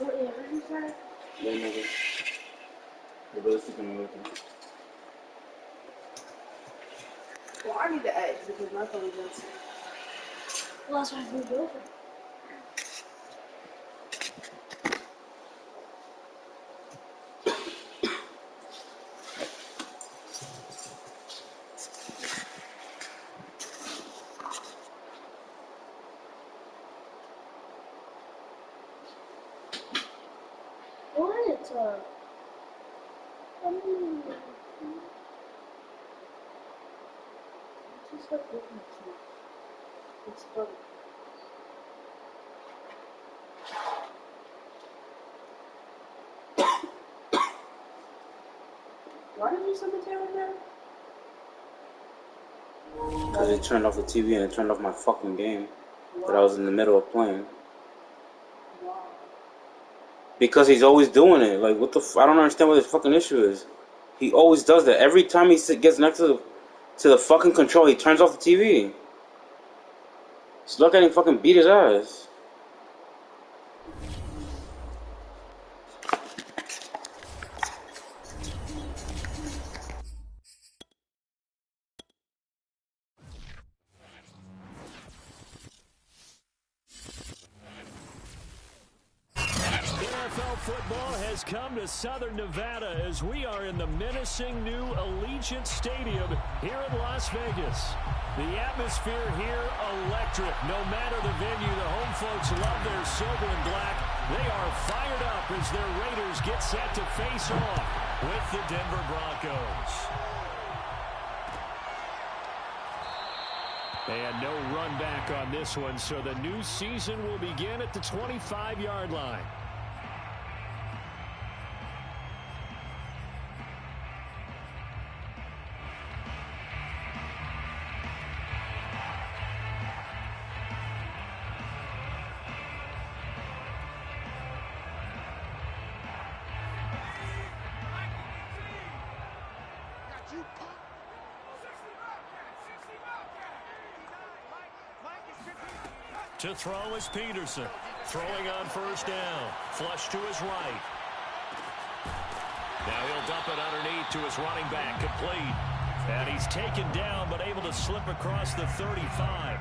What did you say? Yeah, nigga. The brother's sleeping with him. Well, I need to ask because my phone doesn't. Well, that's why I moved over. What? Just like looking at you. It's funny. Why did you send the tail in there? Because it turned off the TV and it turned off my fucking game that I was in the middle of playing. Wow. Because he's always doing it. Like, what the I don't understand what his fucking issue is. He always does that. Every time he gets next to the fucking control, he turns off the TV. Just look at him fucking beat his ass. NFL football has come to Southern Nevada as we are in the menacing new Allegiant Stadium here in Las Vegas. The atmosphere here electric. No matter the venue, the home folks love their silver and black. They are fired up as their Raiders get set to face off with the Denver Broncos. And no run back on this one, so the new season will begin at the 25-yard line. To throw is Peterson. Throwing on first down. Flush to his right. Now he'll dump it underneath to his running back. Complete. And he's taken down but able to slip across the 35.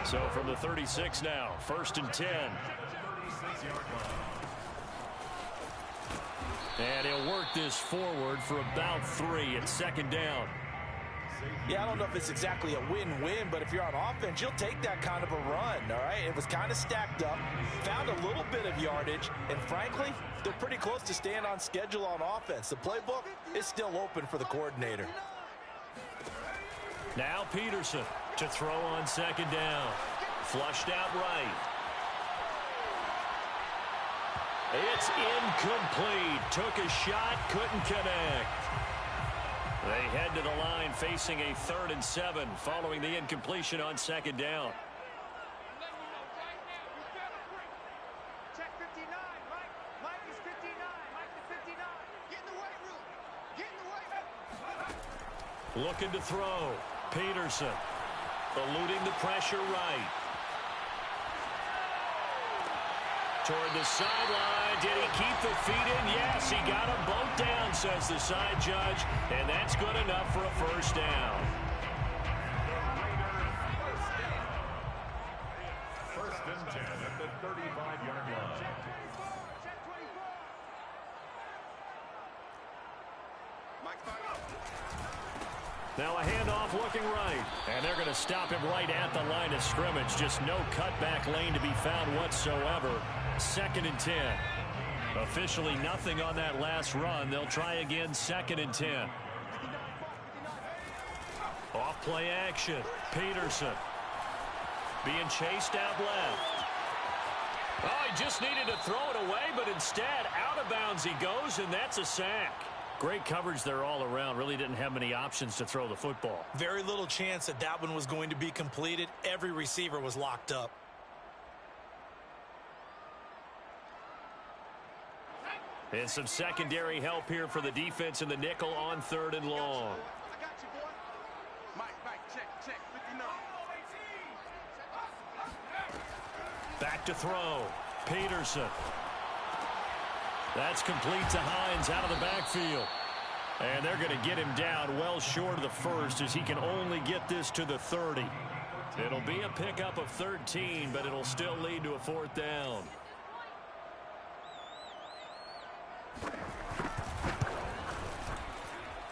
So from the 36 now. 1st and 10. And he'll work this forward for about 3 at 2nd down. Yeah, I don't know if it's exactly a win-win, but if you're on offense, you'll take that kind of a run, all right? It was kind of stacked up, found a little bit of yardage, and frankly, they're pretty close to staying on schedule on offense. The playbook is still open for the coordinator. Now Peterson to throw on 2nd down. Flushed out right. It's incomplete. Took a shot, couldn't connect. They head to the line facing a 3rd and 7 following the incompletion on 2nd down. Check 59, Mike. Mike is 59. Mike is 59. Get in the weight room. Get in the weight room. Looking to throw. Peterson eluding the pressure right. Toward the sideline. Did he keep the feet in? Yes, he got them both down, says the side judge. And that's good enough for a 1st down. 1st and 10 at the 35-yard line. Now a handoff looking right. And they're going to stop him right at the line of scrimmage. Just no cutback lane to be found whatsoever. 2nd and 10. Officially nothing on that last run. They'll try again 2nd and 10. Off play action. Peterson being chased out left. Oh, he just needed to throw it away, but instead out of bounds he goes, and that's a sack. Great coverage there all around. Really didn't have many options to throw the football. Very little chance that that one was going to be completed. Every receiver was locked up. And some secondary help here for the defense in the nickel on 3rd and long. I got you, boy. Mike, check. 59. Back to throw. Peterson That's complete to Hines out of the backfield. And they're going to get him down well short of the first as he can only get this to the 30. It'll be a pickup of 13, but it'll still lead to a 4th down.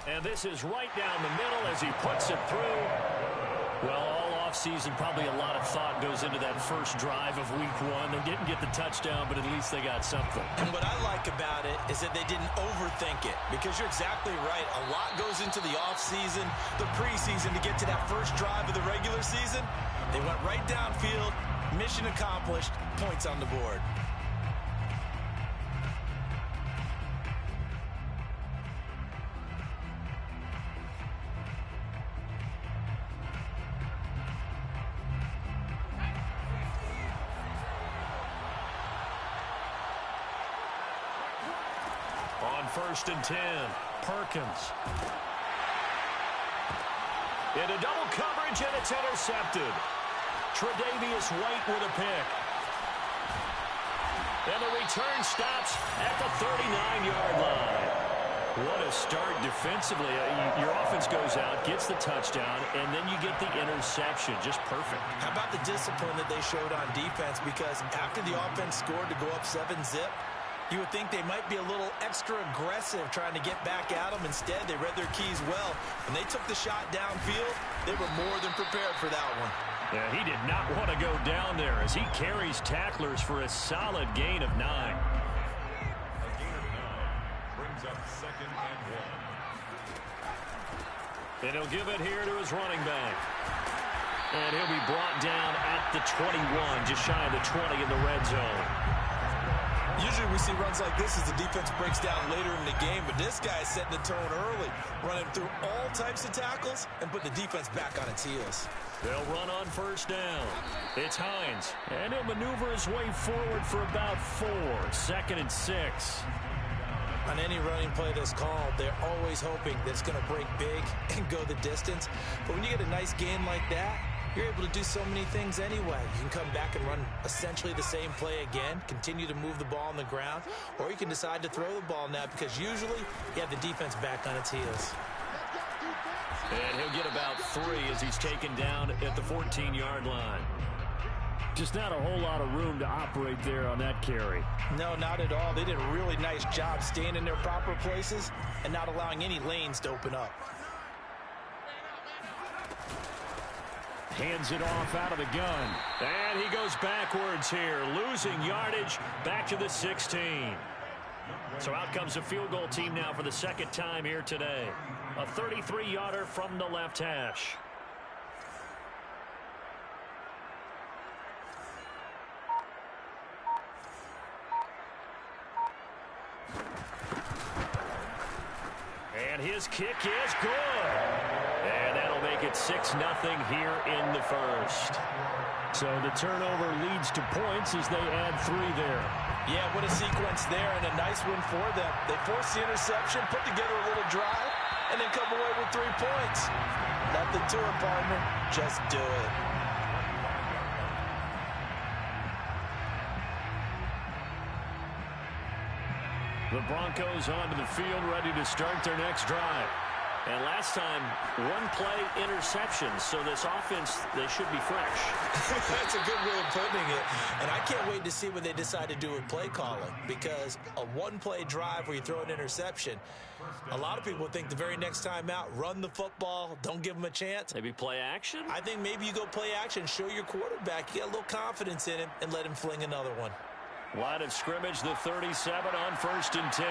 And this is right down the middle as he puts it through. Well, all offseason, probably a lot of thought goes into that first drive of week 1. They didn't get the touchdown, but at least they got something. And what I like about it is that they didn't overthink it, because you're exactly right. A lot goes into the offseason, the preseason to get to that first drive of the regular season. They went right downfield, mission accomplished, points on the board. On 1st and 10, Perkins. Into double coverage, and it's intercepted. Tre'Davious White with a pick. And the return stops at the 39-yard line. What a start defensively. Your offense goes out, gets the touchdown, and then you get the interception. Just perfect. How about the discipline that they showed on defense? Because after the offense scored to go up 7-zip, you would think they might be a little extra aggressive trying to get back at them. Instead, they read their keys well. When they took the shot downfield, they were more than prepared for that one. Yeah, he did not want to go down there as he carries tacklers for a solid gain of 9. A gain of 9 brings up 2nd and 1. And he'll give it here to his running back. And he'll be brought down at the 21, just shy of the 20 in the red zone. Usually we see runs like this as the defense breaks down later in the game, but this guy is setting the tone early, running through all types of tackles and put the defense back on its heels. They'll run on 1st down. It's Hines, and he'll maneuver his way forward for about 4. 2nd and 6. On any running play that's called, they're always hoping that it's going to break big and go the distance. But when you get a nice gain like that, you're able to do so many things anyway. You can come back and run essentially the same play again, continue to move the ball on the ground, or you can decide to throw the ball now because usually you have the defense back on its heels. And he'll get about 3 as he's taken down at the 14-yard line. Just not a whole lot of room to operate there on that carry. No, not at all. They did a really nice job staying in their proper places and not allowing any lanes to open up. Hands it off out of the gun. And he goes backwards here, losing yardage back to the 16. So out comes a field goal team now for the 2nd time here today. A 33-yarder from the left hash. And his kick is good. And that'll make it 6-0 here in the first. So the turnover leads to points as they add 3 there. Yeah, what a sequence there, and a nice one for them. They forced the interception, put together a little drive, and then come away with 3 points. Nothing to it, partner. Just do it. The Broncos onto the field, ready to start their next drive. And last time, 1-play interception. So this offense, they should be fresh. That's a good way of putting it. And I can't wait to see what they decide to do with play calling. Because a 1-play drive where you throw an interception, a lot of people think the very next time out, run the football, don't give them a chance. Maybe play action? I think maybe you go play action, show your quarterback, you get a little confidence in him, and let him fling another one. Line of scrimmage, the 37 on 1st and 10.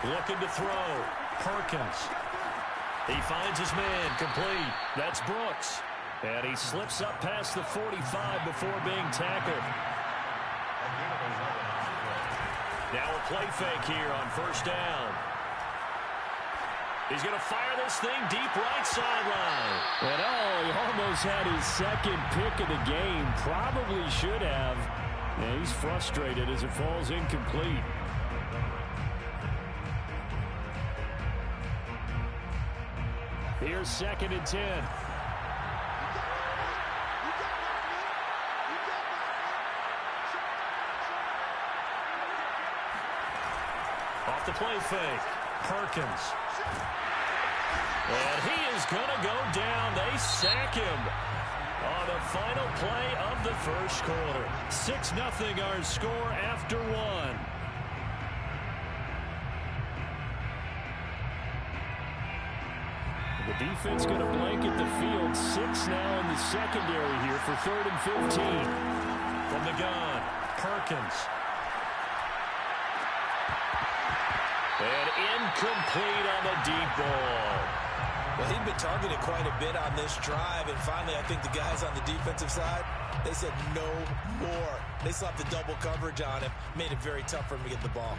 Looking to throw. Perkins. He finds his man complete. That's Brooks. And he slips up past the 45 before being tackled. Now a play fake here on 1st down. He's going to fire this thing deep right sideline. And he almost had his 2nd pick of the game. Probably should have. And he's frustrated as it falls incomplete. Here's 2nd and 10. Off the play fake. Perkins. And he is going to go down. They sack him on the final play of the first quarter. 6-0 our score after one. The defense going to blanket the field. 6 now in the secondary here for 3rd and 15. From the gun, Perkins. And incomplete on the deep ball. Well, he'd been targeted quite a bit on this drive, and finally I think the guys on the defensive side, they said no more. They slapped the double coverage on him, made it very tough for him to get the ball.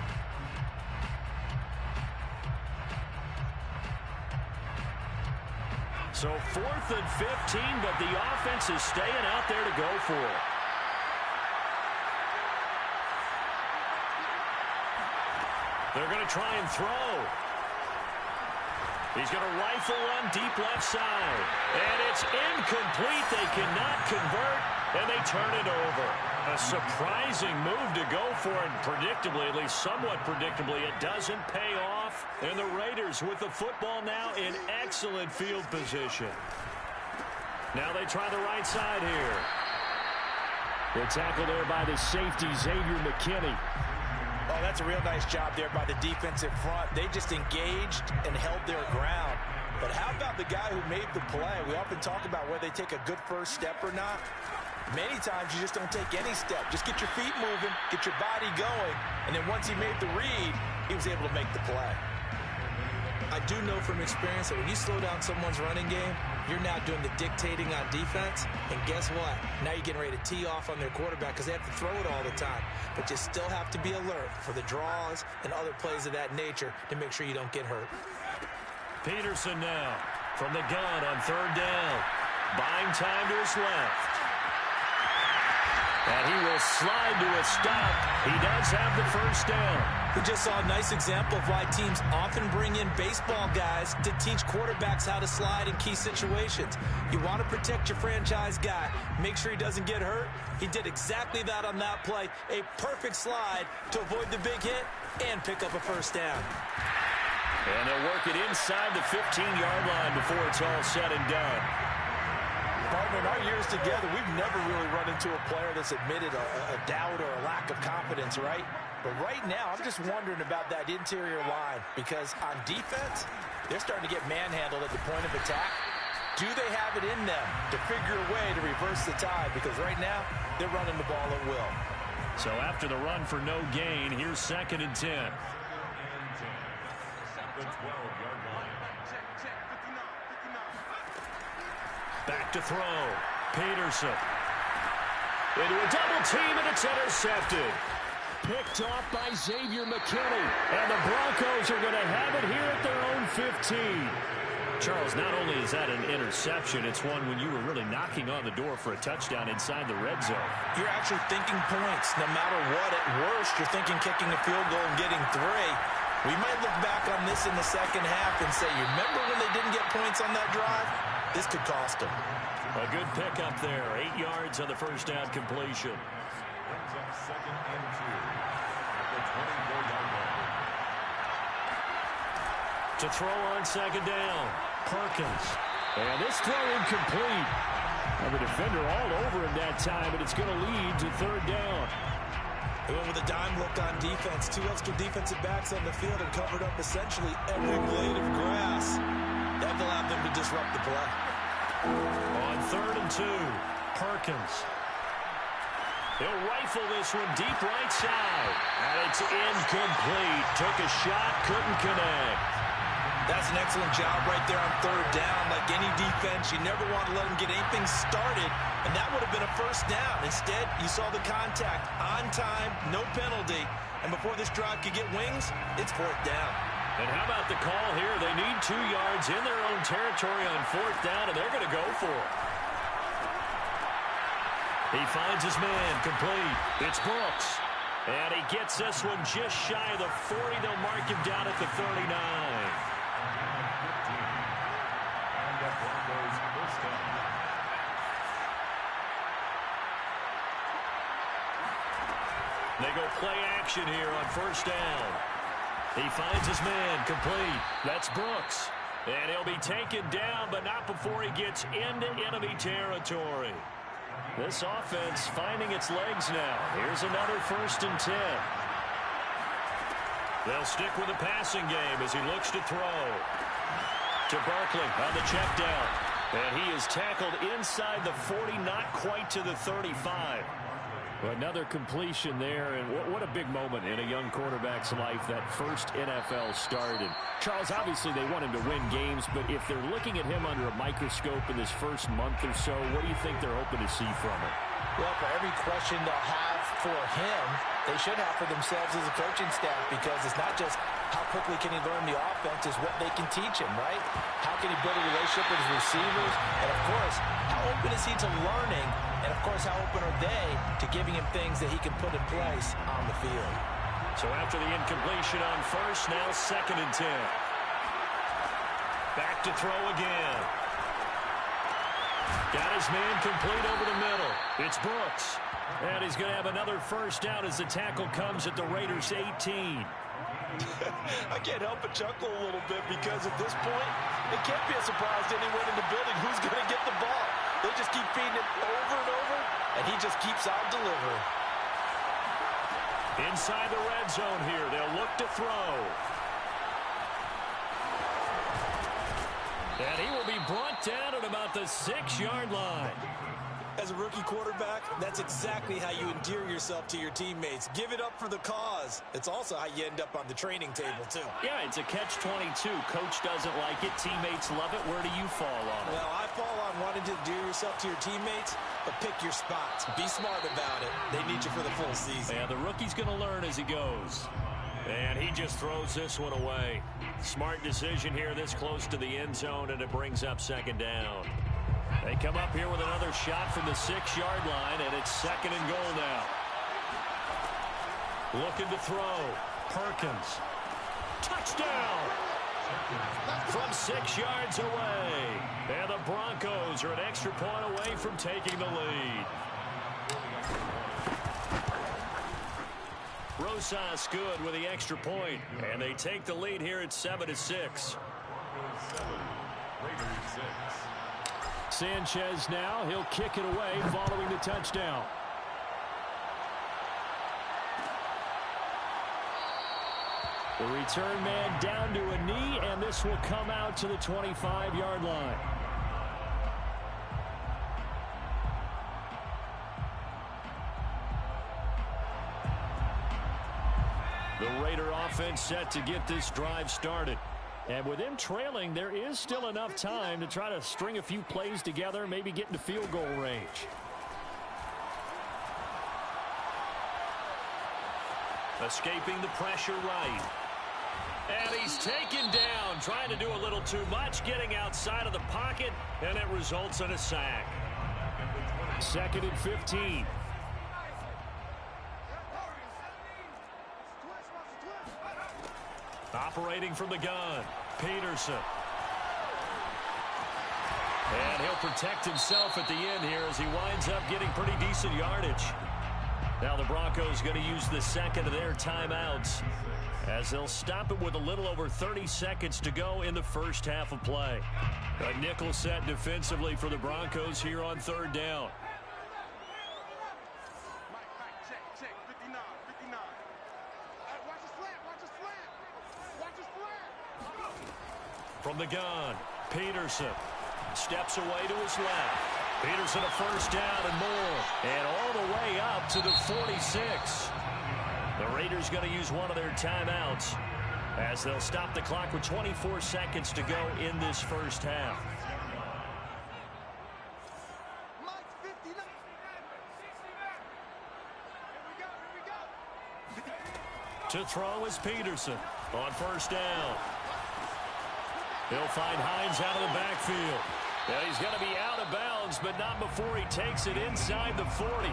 So 4th and 15, but the offense is staying out there to go for it. They're going to try and throw. He's going to rifle one deep left side. And it's incomplete. They cannot convert, and they turn it over. A surprising move to go for it. Predictably, at least somewhat predictably, it doesn't pay off. And the Raiders with the football now in excellent field position. Now they try the right side here. The tackle there by the safety, Xavier McKinney. Oh, that's a real nice job there by the defensive front. They just engaged and held their ground. But how about the guy who made the play? We often talk about whether they take a good first step or not. Many times you just don't take any step. Just get your feet moving, get your body going, and then once he made the read, he was able to make the play. I do know from experience that when you slow down someone's running game, you're now doing the dictating on defense, and guess what? Now you're getting ready to tee off on their quarterback because they have to throw it all the time. But you still have to be alert for the draws and other plays of that nature to make sure you don't get hurt. Peterson now from the gun on 3rd down. Buying time to his left. And he will slide to a stop. He does have the first down. We just saw a nice example of why teams often bring in baseball guys to teach quarterbacks how to slide in key situations. You want to protect your franchise guy. Make sure he doesn't get hurt. He did exactly that on that play. A perfect slide to avoid the big hit and pick up a first down. And they'll work it inside the 15-yard line before it's all said and done. Partner, in our years together, we've never really run into a player that's admitted a doubt or a lack of confidence, right? But right now, I'm just wondering about that interior line because on defense, they're starting to get manhandled at the point of attack. Do they have it in them to figure a way to reverse the tide? Because right now, they're running the ball at will. So after the run for no gain, here's 2nd and 10. The 12-yard line. Back to throw. Peterson. Into a double team, and it's intercepted. Picked off by Xavier McKinney. And the Broncos are going to have it here at their own 15. Charles, not only is that an interception, it's one when you were really knocking on the door for a touchdown inside the red zone. You're actually thinking points. No matter what, at worst, you're thinking kicking a field goal and getting 3. We might look back on this in the second half and say, you remember when they didn't get points on that drive? This could cost them. A good pickup there. 8 yards on the first down completion. Brings up 2nd and 2 at the 24-yard line. To throw on 2nd down. Perkins. And this throw incomplete. And the defender all over him that time, and it's going to lead to 3rd down. They went with a dime look on defense. 2 extra defensive backs on the field and covered up essentially every blade of grass. That allowed them to disrupt the play. On 3rd and 2, Perkins. He'll rifle this one deep right side. And it's incomplete. Took a shot, couldn't connect. That's an excellent job right there on 3rd down. Like any defense, you never want to let them get anything started, and that would have been a first down. Instead, you saw the contact on time, no penalty, and before this drive could get wings, it's 4th down. And how about the call here? They need 2 yards in their own territory on 4th down, and they're going to go for it. He finds his man, complete. It's Brooks. And he gets this one just shy of the 40. They'll mark him down at the 39. And the Broncos first down. They go play action here on 1st down. He finds his man, complete. That's Brooks. And he'll be taken down, but not before he gets into enemy territory. This offense finding its legs now. Here's another 1st and 10. They'll stick with the passing game as he looks to throw. To Barkley on the check down. And he is tackled inside the 40, not quite to the 35. Another completion there, and what a big moment in a young quarterback's life, that first NFL start. And Charles, obviously they want him to win games, but if they're looking at him under a microscope in this first month or so, what do you think they're hoping to see from him? Well, for every question they'll have for him, they should have for themselves as a coaching staff, because it's not just how quickly can he learn the offense, it's what they can teach him, right? How can he build a relationship with his receivers? And, of course, how open is he to learning? And, of course, how open are they to giving him things that he can put in place on the field? So after the incompletion on first, now 2nd and 10. Back to throw again. Got his man complete over the middle. It's Brooks. And he's going to have another first down as the tackle comes at the Raiders' 18. I can't help but chuckle a little bit, because at this point, it can't be a surprise to anyone in the building who's going to get the ball. They just keep feeding it over and over, and he just keeps on delivering. Inside the red zone here, they'll look to throw. And he will be brought down at about the 6-yard line. As a rookie quarterback, that's exactly how you endear yourself to your teammates. Give it up for the cause. It's also how you end up on the training table, too. Yeah, it's a catch-22. Coach doesn't like it. Teammates love it. Where do you fall on it? Well, I fall on wanting to endear yourself to your teammates, but pick your spots. Be smart about it. They need you for the full season. Yeah, the rookie's going to learn as he goes. And he just throws this one away. Smart decision here this close to the end zone, and it brings up 2nd down. They come up here with another shot from the 6-yard line, and it's 2nd and goal now. Looking to throw. Perkins. Touchdown! From 6 yards away. And the Broncos are an extra point away from taking the lead. Rosas good with the extra point, and they take the lead here at 7-6. 7, Raiders 6. Sanchez now, he'll kick it away following the touchdown. The return man down to a knee, and this will come out to the 25-yard line. The Raider offense set to get this drive started. And with them trailing, there is still enough time to try to string a few plays together, maybe get into field goal range. Escaping the pressure right. And he's taken down, trying to do a little too much, getting outside of the pocket, and it results in a sack. 2nd and 15. Operating from the gun, Peterson. And he'll protect himself at the end here as he winds up getting pretty decent yardage. Now the Broncos going to use the 2nd of their timeouts as they'll stop it with a little over 30 seconds to go in the first half of play. A nickel set defensively for the Broncos here on 3rd down. Check, 59, 59. Watch his flat, watch his flat. Watch his flat. From the gun, Peterson steps away to his left. Peterson a first down and more. And all the way up to the 46. The Raiders going to use one of their timeouts as they'll stop the clock with 24 seconds to go in this first half. To throw is Peterson on first down. He'll find Hines out of the backfield. And he's going to be out of bounds, but not before he takes it inside the 40.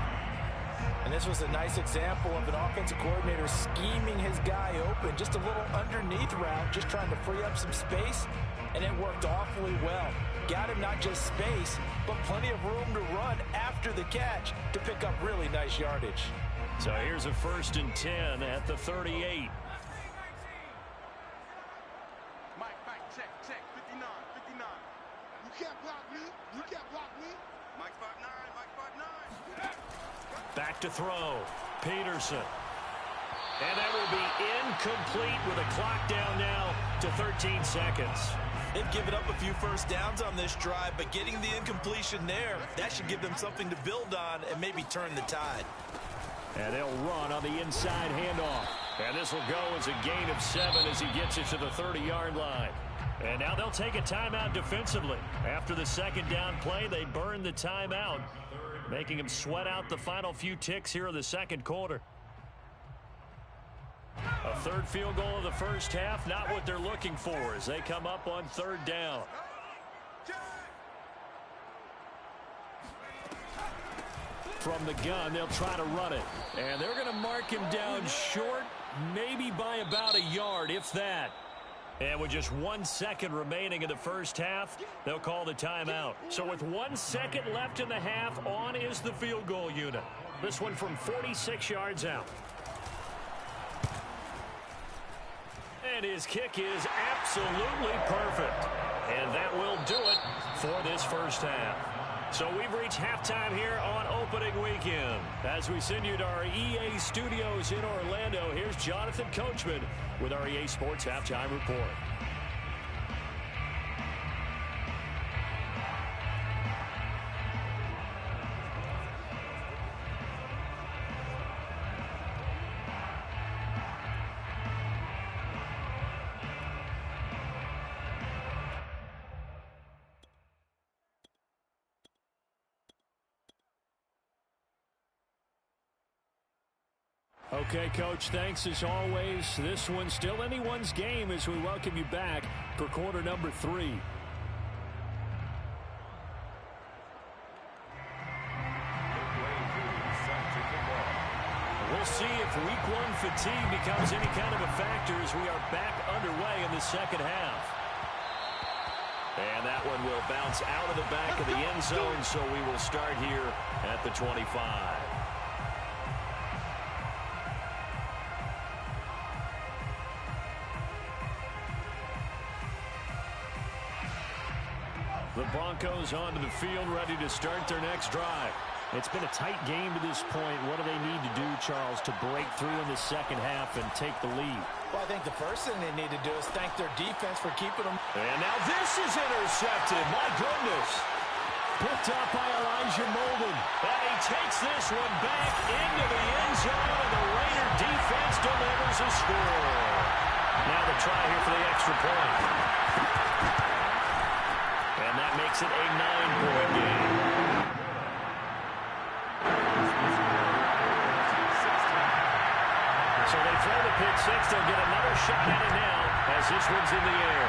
And this was a nice example of an offensive coordinator scheming his guy open. Just a little underneath route, just trying to free up some space, and it worked awfully well. Got him not just space, but plenty of room to run after the catch to pick up really nice yardage. So here's a 1st and 10 at the 38. can't block me. You can't block me. Mike 5'9", Mike 5'9". Back to throw. Peterson. And that will be incomplete with a clock down now to 13 seconds. They've given up a few first downs on this drive, but getting the incompletion there, that should give them something to build on and maybe turn the tide. And they'll run on the inside handoff. And this will go as a gain of 7 as he gets it to the 30-yard line. And now they'll take a timeout defensively. After the second down play, they burn the timeout, making him sweat out the final few ticks here in the second quarter. A third field goal of the first half, not what they're looking for as they come up on third down. From the gun, they'll try to run it. And they're going to mark him down short, maybe by about a yard, if that. And with just 1 second remaining in the first half, they'll call the timeout. So with 1 second left in the half, on is the field goal unit. This one from 46 yards out. And his kick is absolutely perfect. And that will do it for this first half. So we've reached halftime here on opening weekend. As we send you to our EA studios in Orlando, here's Jonathan Coachman with our EA Sports Halftime Report. Okay, Coach, thanks as always. This one's still anyone's game as we welcome you back for quarter number 3. We'll see if week 1 fatigue becomes any kind of a factor as we are back underway in the second half. And that one will bounce out of the back of the end zone, so we will start here at the 25. The Broncos onto the field, ready to start their next drive. It's been a tight game to this point. What do they need to do, Charles, to break through in the second half and take the lead? Well, I think the first thing they need to do is thank their defense for keeping them. And now this is intercepted. My goodness. Picked up by Elijah Molden. And he takes this one back into the end zone, and the Raider defense delivers a score. Now the try here for the extra point. And that makes it a 9-point game. So they throw the pick six. They'll get another shot at it now as this one's in the air.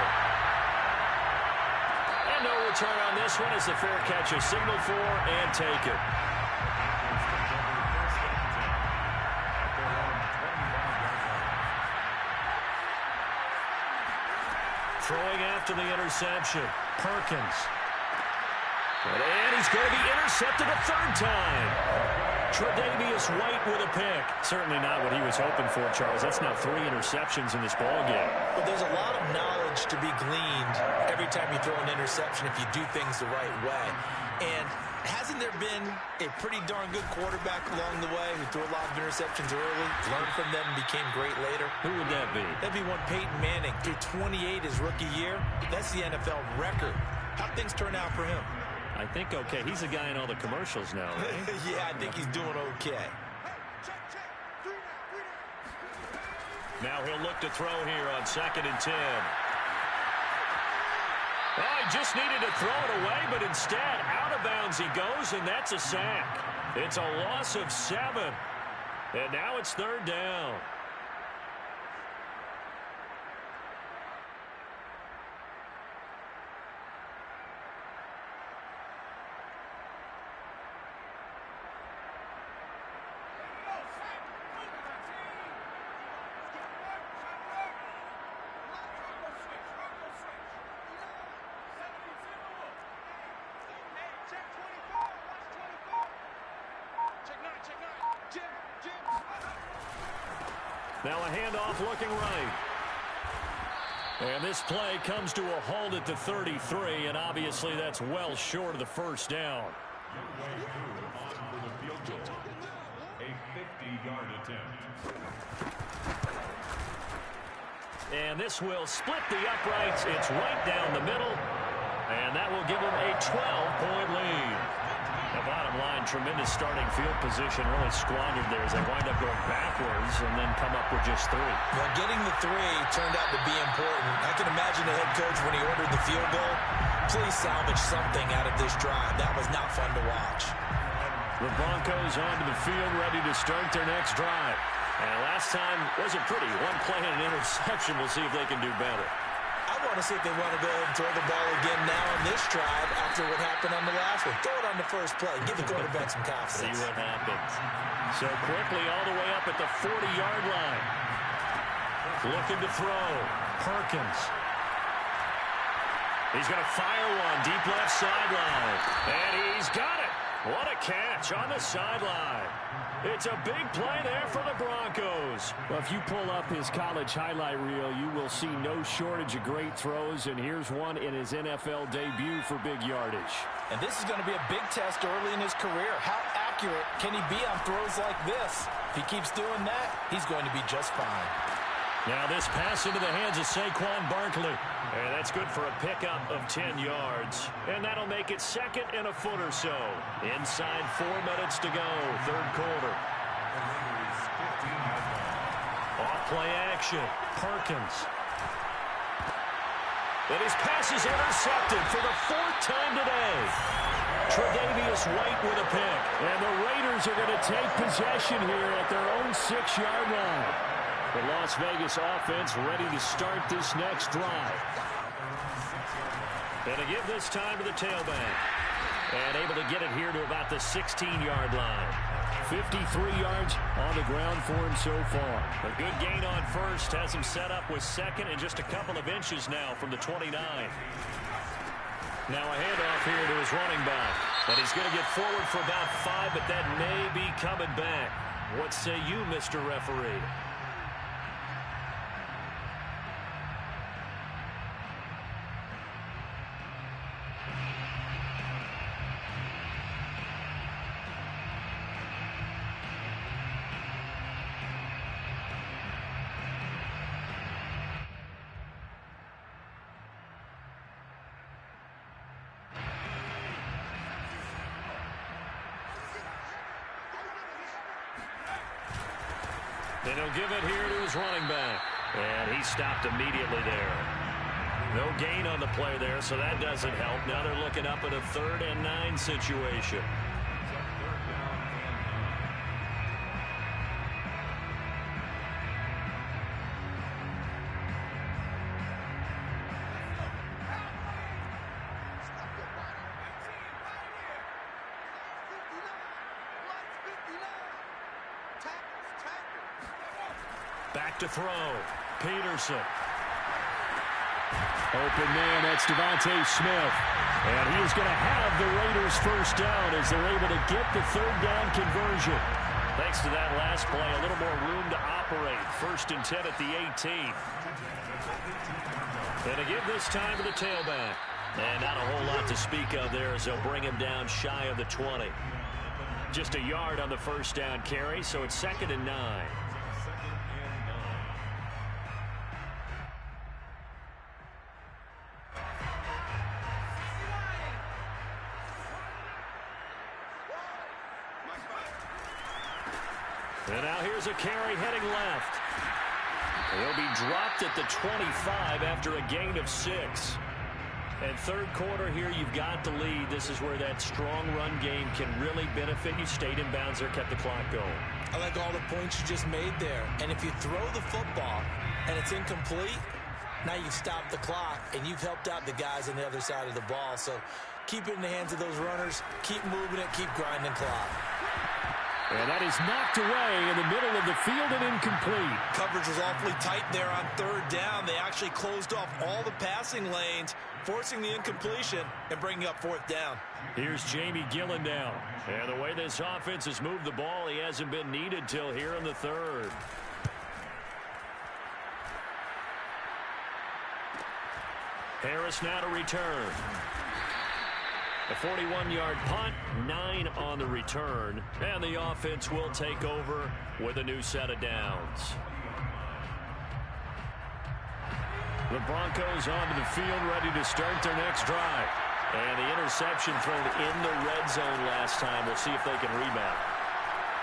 And no return on this one as the fair catch is signaled for and take it. Throwing after the interception, Perkins. And he's going to be intercepted a third time. Tre'Davious White with a pick. Certainly not what he was hoping for, Charles. That's now 3 interceptions in this ballgame. But there's a lot of knowledge to be gleaned every time you throw an interception if you do things the right way. And hasn't there been a pretty darn good quarterback along the way who threw a lot of interceptions early, learned from them, and became great later? Who would that be? That'd be one Peyton Manning. Threw 28 his rookie year. That's the NFL record. How'd things turn out for him? I think okay. He's a guy in all the commercials now, right? Yeah, I think he's doing okay. Now he'll look to throw here on 2nd and 10. Oh, he just needed to throw it away, but instead, out of bounds he goes, and that's a sack. It's a loss of 7. And now it's 3rd down. Now a handoff looking right. And this play comes to a halt at the 33, and obviously that's well short of the first down. Midway through on for the field goal. A 50-yard attempt. And this will split the uprights. It's right down the middle. And that will give them a 12-point lead. The bottom line, tremendous starting field position, really squandered there as they wind up going backwards and then come up with just 3. Well, getting the 3 turned out to be important. I can imagine the head coach when he ordered the field goal. Please salvage something out of this drive. That was not fun to watch. The Broncos onto the field, ready to start their next drive. And last time wasn't pretty. One play and an interception. We'll see if they can do better. I want to see if they want to go ahead and throw the ball again now on this drive after what happened on the last one. Throw it on the first play. Give the quarterback some confidence. See what happens. So quickly all the way up at the 40-yard line. Looking to throw. Perkins. He's going to fire one deep left sideline. And he's got it. What a catch on the sideline. It's a big play there for the Broncos. Well, if you pull up his college highlight reel, you will see no shortage of great throws, and here's one in his NFL debut for big yardage. And this is going to be a big test early in his career. How accurate can he be on throws like this? If he keeps doing that, he's going to be just fine. Now this pass into the hands of Saquon Barkley. And that's good for a pickup of 10 yards. And that'll make it second and a foot or so. Inside 4 minutes to go, third quarter. Off play action. Perkins. And his pass is intercepted for the 4th time today. Tre'Davious White with a pick. And the Raiders are going to take possession here at their own 6-yard line. The Las Vegas offense ready to start this next drive. And to give this time to the tailback. And able to get it here to about the 16-yard line. 53 yards on the ground for him so far. A good gain on first has him set up with second and just a couple of inches now from the 29. Now a handoff here to his running back. And he's going to get forward for about 5, but that may be coming back. What say you, Mr. Referee? And he'll give it here to his running back. And he stopped immediately there. No gain on the play there, so that doesn't help. Now they're looking up at a 3rd and 9 situation. Back to throw. Peterson. Open man, that's Devontae Smith. And he is going to have the Raiders first down as they're able to get the 3rd down conversion. Thanks to that last play, a little more room to operate. 1st and 10 at the 18. And to give this time to the tailback. And not a whole lot to speak of there as they'll bring him down shy of the 20. Just a yard on the first down carry, so it's 2nd and 9. And now here's a carry heading left. He'll be dropped at the 25 after a gain of 6. And third quarter here, you've got the lead. This is where that strong run game can really benefit you. Stayed in bounds there, kept the clock going. I like all the points you just made there. And if you throw the football and it's incomplete, now you've stopped the clock and you've helped out the guys on the other side of the ball. So keep it in the hands of those runners. Keep moving it. Keep grinding clock. And that is knocked away in the middle of the field and incomplete. Coverage was awfully tight there on 3rd down. They actually closed off all the passing lanes, forcing the incompletion and bringing up 4th down. Here's Jamie Gillen now. And the way this offense has moved the ball, he hasn't been needed till here in the 3rd. Harris now to return. A 41-yard punt, 9 on the return, and the offense will take over with a new set of downs. The Broncos onto the field, ready to start their next drive. And the interception thrown in the red zone last time. We'll see if they can rebound.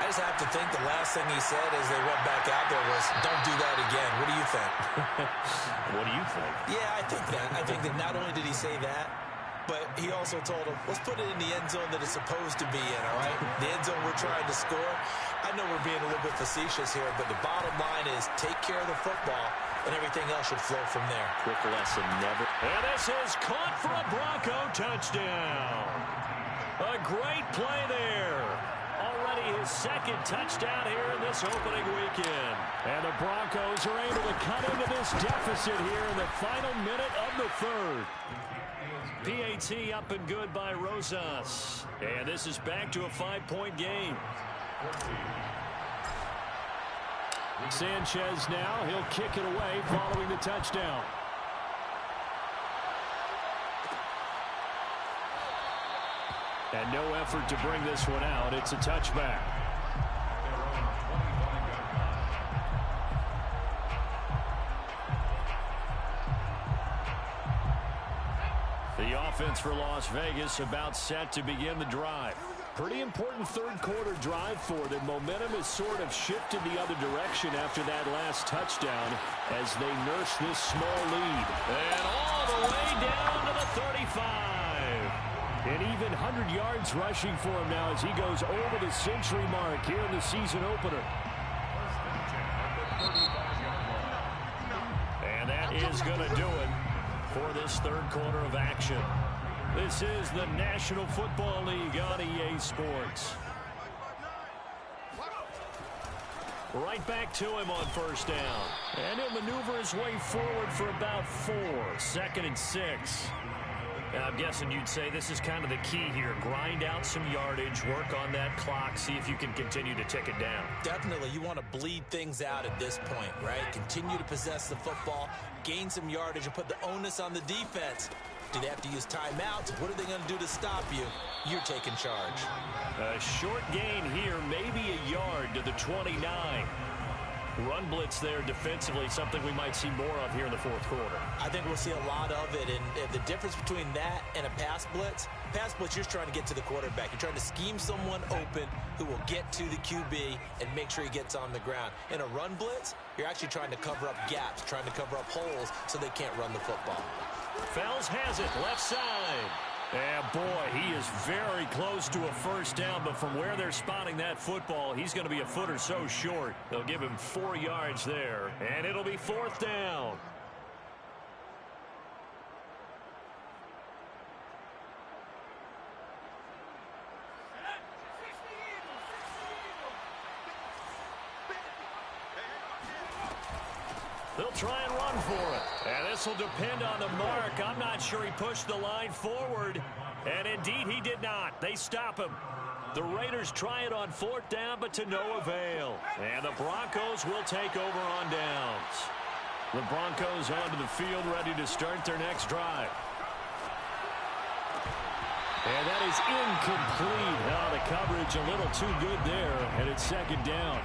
I just have to think the last thing he said as they went back out there was, don't do that again. What do you think? What do you think? Yeah, I think that. I think that not only did he say that, but he also told him, let's put it in the end zone that it's supposed to be in, all right? The end zone we're trying to score. I know we're being a little bit facetious here, but the bottom line is take care of the football, and everything else should flow from there. Quick lesson, never. And this is caught for a Bronco touchdown. A great play there. Already his second touchdown here in this opening weekend. And the Broncos are able to cut into this deficit here in the final minute of the third. PAT up and good by Rosas. And this is back to a 5-point game. Sanchez now. He'll kick it away following the touchdown. And no effort to bring this one out. It's a touchback. The offense for Las Vegas about set to begin the drive. Pretty important third quarter drive for them. Momentum has sort of shifted the other direction after that last touchdown as they nurse this small lead. And all the way down to the 35. An even 100 yards rushing for him now as he goes over the century mark here in the season opener. And that is going to do it for this third quarter of action. This is the National Football League on EA Sports. Right back to him on first down. And he'll maneuver his way forward for about 4. 2nd and 6. Now, I'm guessing you'd say this is kind of the key here. Grind out some yardage, work on that clock, see if you can continue to tick it down. Definitely. You want to bleed things out at this point, right? Continue to possess the football, gain some yardage, and put the onus on the defense. Do they have to use timeouts? What are they going to do to stop you? You're taking charge. A short gain here, maybe a yard to the 29. Run blitz there defensively, something we might see more of here in the fourth quarter. I think we'll see a lot of it, and the difference between that and a pass blitz, you're just trying to get to the quarterback. You're trying to scheme someone open who will get to the QB and make sure he gets on the ground. In a run blitz, you're actually trying to cover up gaps, trying to cover up holes so they can't run the football. Fells has it, left side. And boy, he is very close to a first down, but from where they're spotting that football, he's going to be a foot or so short. They'll give him 4 yards there, and it'll be 4th down. They'll try and run for it. And this will depend on the mark. I'm not sure he pushed the line forward. And indeed, he did not. They stop him. The Raiders try it on 4th down, but to no avail. And the Broncos will take over on downs. The Broncos onto the field, ready to start their next drive. And that is incomplete. Oh, the coverage a little too good there, and it's 2nd down.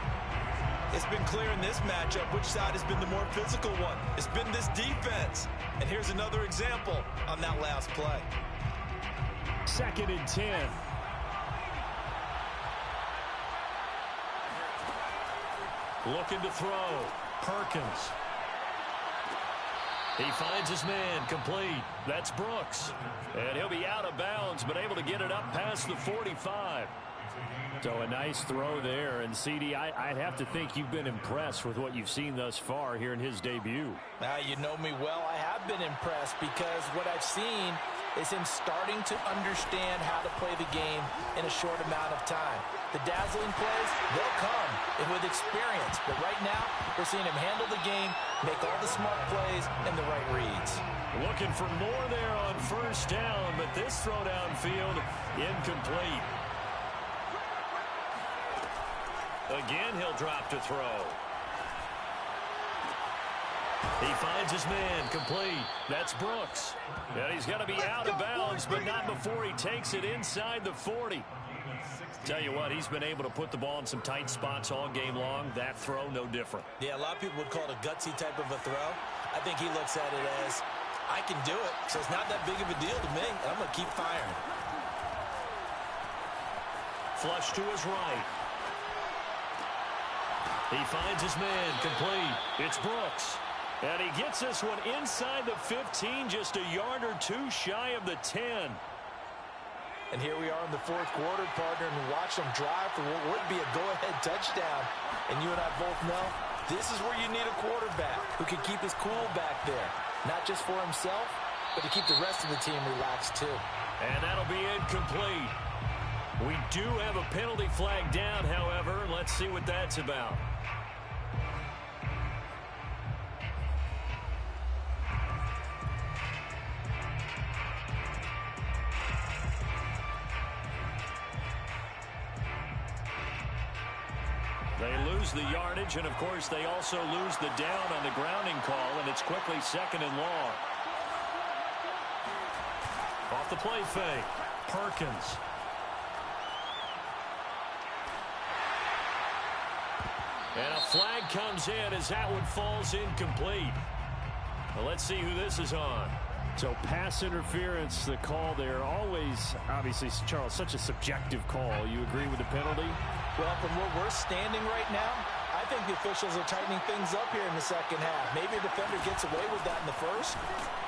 It's been clear in this matchup which side has been the more physical one. It's been this defense. And here's another example on that last play. 2nd and 10. Looking to throw. Perkins. He finds his man, complete. That's Brooks. And he'll be out of bounds, but able to get it up past the 45. So a nice throw there. And, CD, I'd have to think you've been impressed with what you've seen thus far here in his debut. Now, you know me well. I have been impressed because what I've seen is him starting to understand how to play the game in a short amount of time. The dazzling plays, they'll come with experience. But right now, we're seeing him handle the game, make all the smart plays, and the right reads. Looking for more there on first down, but this throw downfield incomplete. Again, he'll drop to throw. He finds his man, complete. That's Brooks. And he's going to be out of bounds, but not before he takes it inside the 40. Tell you what, he's been able to put the ball in some tight spots all game long. That throw, no different. Yeah, a lot of people would call it a gutsy type of a throw. I think he looks at it as, I can do it, so it's not that big of a deal to me, and I'm going to keep firing. Flush to his right. He finds his man, complete. It's Brooks. And he gets this one inside the 15, just a yard or two shy of the 10. And here we are in the fourth quarter, partner, and watch them drive for what would be a go-ahead touchdown. And you and I both know this is where you need a quarterback who can keep his cool back there. Not just for himself, but to keep the rest of the team relaxed too. And that'll be incomplete. We do have a penalty flag down, however. Let's see what that's about. They lose the yardage, and, of course, they also lose the down on the grounding call, and it's quickly second and long. Off the play fake, Perkins. And a flag comes in as that one falls incomplete. Well, let's see who this is on. So pass interference, the call there, always, obviously, Charles, such a subjective call. You agree with the penalty? Well, from where we're standing right now, I think the officials are tightening things up here in the second half. Maybe a defender gets away with that in the first,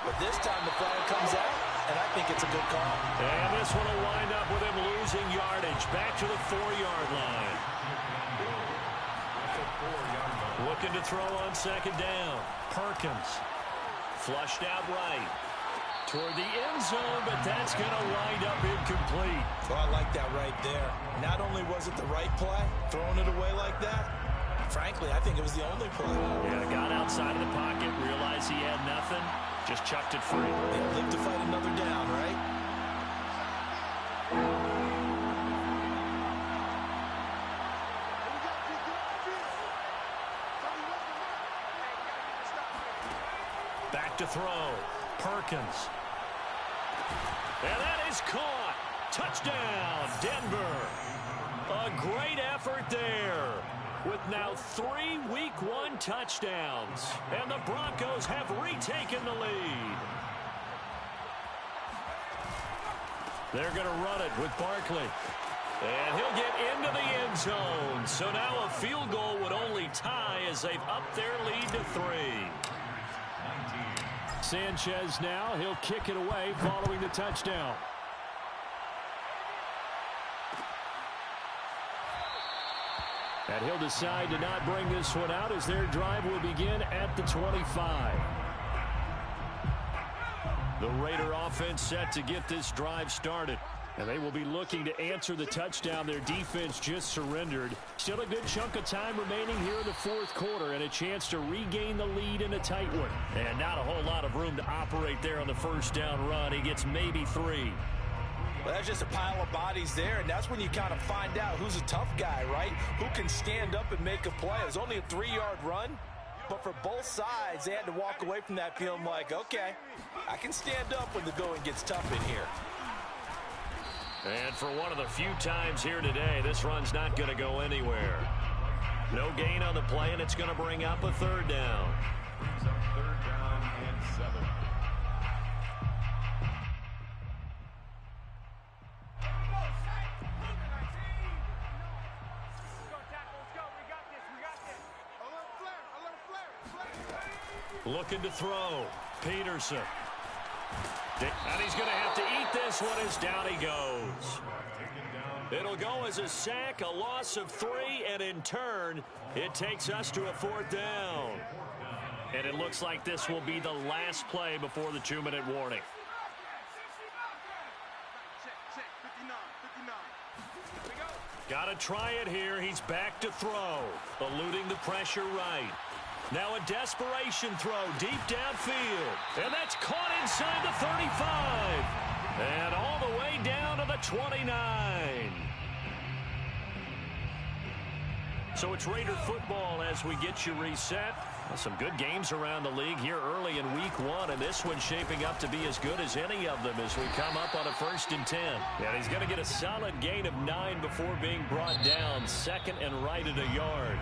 but this time the flag comes out, and I think it's a good call. And this one will wind up with him losing yardage back to the 4-yard line. Looking to throw on second down. Perkins flushed out right toward the end zone, but that's going to wind up incomplete. Oh, I like that right there. Not only was it the right play, throwing it away like that, frankly, I think it was the only play. Yeah, got outside of the pocket, realized he had nothing, just chucked it free. Yeah, live to fight another down, right? Back to throw. Perkins. And that is caught. Touchdown, Denver. A great effort there. With now 3 Week 1 touchdowns. And the Broncos have retaken the lead. They're going to run it with Barkley. And he'll get into the end zone. So now a field goal would only tie as they've upped their lead to 3. Sanchez now, he'll kick it away following the touchdown. And he'll decide to not bring this one out as their drive will begin at the 25. The Raider offense set to get this drive started. And they will be looking to answer the touchdown their defense just surrendered. Still a good chunk of time remaining here in the fourth quarter and a chance to regain the lead in a tight one. And not a whole lot of room to operate there on the first down run. He gets maybe 3. Well, that's just a pile of bodies there, and that's when you kind of find out who's a tough guy, right? Who can stand up and make a play. It was only a 3-yard run, but for both sides, they had to walk away from that feeling like, okay, I can stand up when the going gets tough in here. And for one of the few times here today, this run's not going to go anywhere. No gain on the play, and it's going to bring up a 3rd down. Brings up 3rd down and 7. Looking to throw. Peterson. And he's going to have to eat this one as down he goes. It'll go as a sack, a loss of 3, and in turn, it takes us to a 4th down. And it looks like this will be the last play before the 2-minute warning. Got to try it here. He's back to throw, eluding the pressure right. Now a desperation throw deep downfield. And that's caught inside the 35. And all the way down to the 29. So it's Raider football as we get you reset. Some good games around the league here early in week 1, and this one's shaping up to be as good as any of them as we come up on a 1st and 10. And he's going to get a solid gain of 9 before being brought down, 2nd and right at a yard.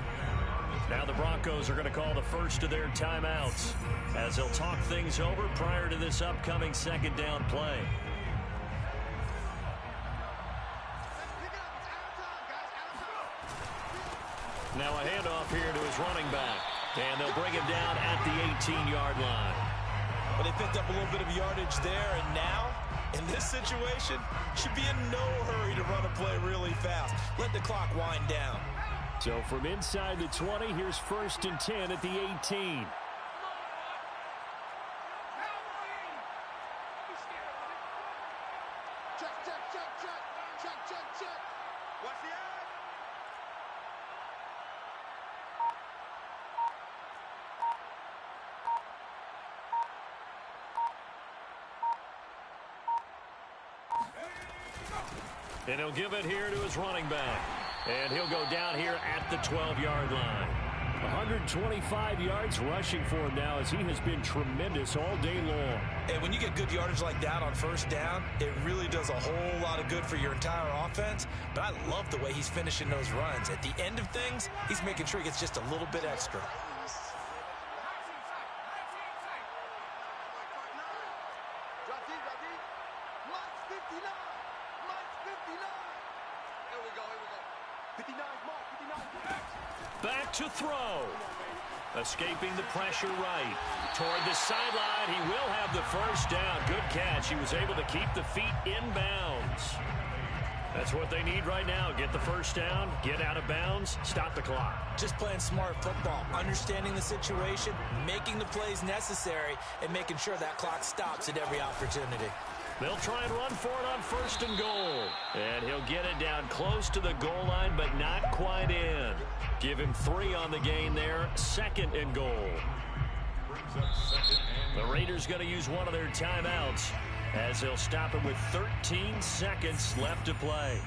Now the Broncos are going to call the first of their timeouts as they'll talk things over prior to this upcoming 2nd down play. Now a handoff here to his running back. And they'll bring him down at the 18-yard line. Well, they picked up a little bit of yardage there, and now, in this situation, should be in no hurry to run a play really fast. Let the clock wind down. So from inside the 20, here's 1st and 10 at the 18. Check. Watch the eye. And he'll give it here to his running back. And he'll go down here at the 12-yard line. 125 yards rushing for him now as he has been tremendous all day long. And when you get good yardage like that on 1st down, it really does a whole lot of good for your entire offense. But I love the way he's finishing those runs. At the end of things, he's making sure he gets just a little bit extra. Back to throw. Escaping the pressure right. Toward the sideline, he will have the 1st down. Good catch. He was able to keep the feet in bounds. That's what they need right now. Get the 1st down, get out of bounds, stop the clock. Just playing smart football, understanding the situation, making the plays necessary, and making sure that clock stops at every opportunity. They'll try and run for it on 1st and goal. And he'll get it down close to the goal line, but not quite in. Give him 3 on the gain there, 2nd and goal. The Raiders going to use one of their timeouts as they'll stop it with 13 seconds left to play.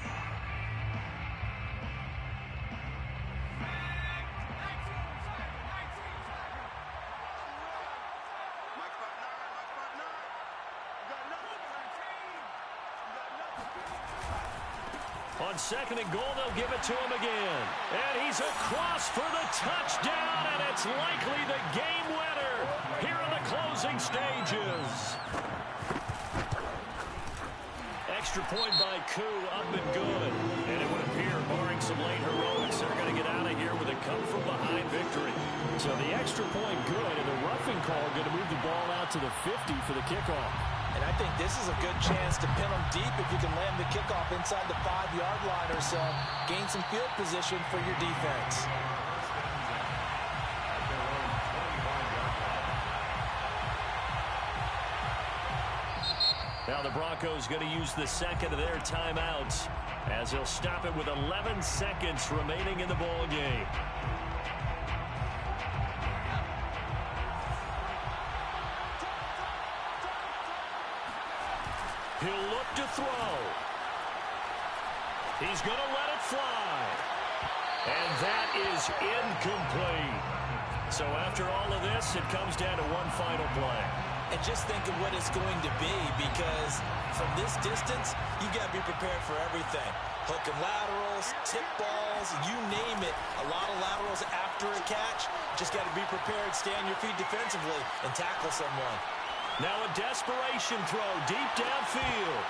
On 2nd and goal, they'll give it to him again. And he's across for the touchdown, and it's likely the game winner here in the closing stages. Extra point by Koo, up and good. And it would appear, barring some late heroics, they're going to get out of here with a come-from-behind victory. So the extra point good, and the roughing call going to move the ball out to the 50 for the kickoff. And I think this is a good chance to pin them deep if you can land the kickoff inside the 5-yard line or so. Gain some field position for your defense. Now the Broncos going to use the 2nd of their timeouts as they'll stop it with 11 seconds remaining in the ball game. He'll look to throw. He's going to let it fly. And that is incomplete. So after all of this, it comes down to one final play. And just think of what it's going to be, because from this distance, you've got to be prepared for everything. Hook and laterals, tip balls, you name it. A lot of laterals after a catch. Just got to be prepared, stay on your feet defensively, and tackle someone. Now a desperation throw deep downfield.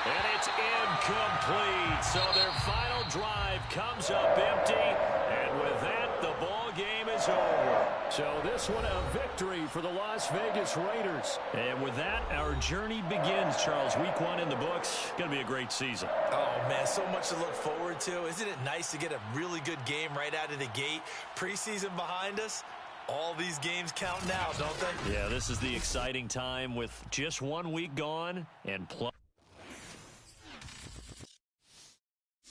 And it's incomplete. So their final drive comes up empty. And with that, the ball game is over. So this one a victory for the Las Vegas Raiders. And with that, our journey begins, Charles. Week 1 in the books. Going to be a great season. Oh, man, so much to look forward to. Isn't it nice to get a really good game right out of the gate? Preseason behind us. All these games count now, don't they? Yeah, this is the exciting time with just 1 week gone and plus.